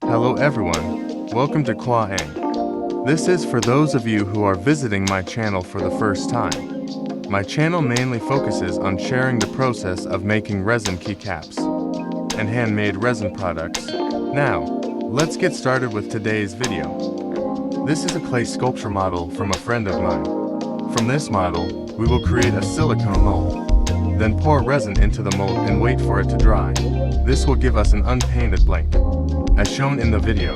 Hello everyone, welcome to Kwaang. This is for those of you who are visiting my channel for the first time. My channel mainly focuses on sharing the process of making resin keycaps and handmade resin products. Now, let's get started with today's video. This is a clay sculpture model from a friend of mine. From this model, we will create a silicone mold, then pour resin into the mold and wait for it to dry. This will give us an unpainted blank, as shown in the video.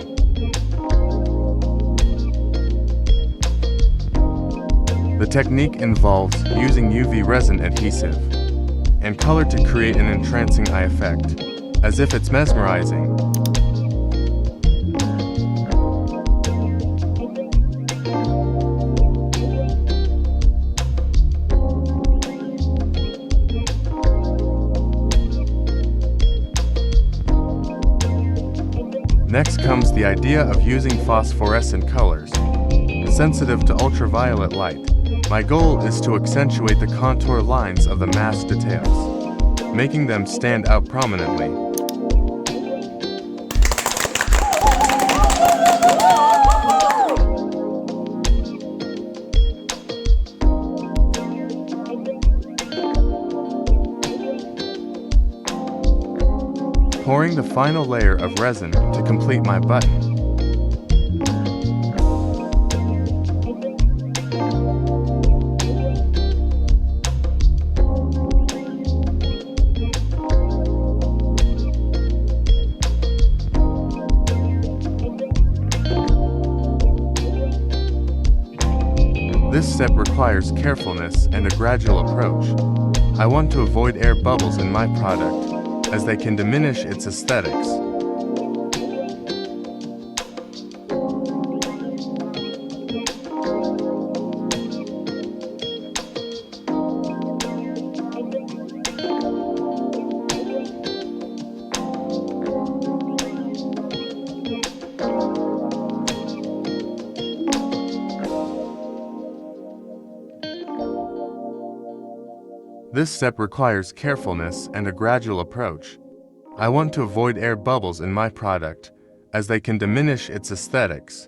The technique involves using UV resin adhesive and color to create an entrancing eye effect, as if it's mesmerizing. Next comes the idea of using phosphorescent colors, sensitive to ultraviolet light. My goal is to accentuate the contour lines of the mask details, making them stand out prominently. Pouring the final layer of resin to complete my button. This step requires carefulness and a gradual approach. I want to avoid air bubbles in my product, as they can diminish its aesthetics. This step requires carefulness and a gradual approach. I want to avoid air bubbles in my product, as they can diminish its aesthetics.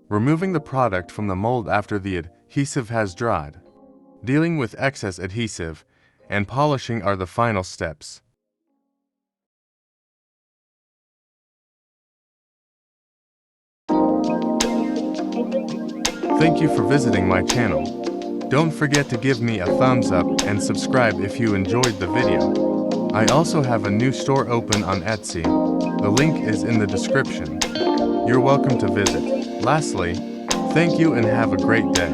Removing the product from the mold after the adhesive has dried. Dealing with excess adhesive and polishing are the final steps. Thank you for visiting my channel. Don't forget to give me a thumbs up and subscribe if you enjoyed the video. I also have a new store open on Etsy. The link is in the description. You're welcome to visit. Lastly, thank you and have a great day.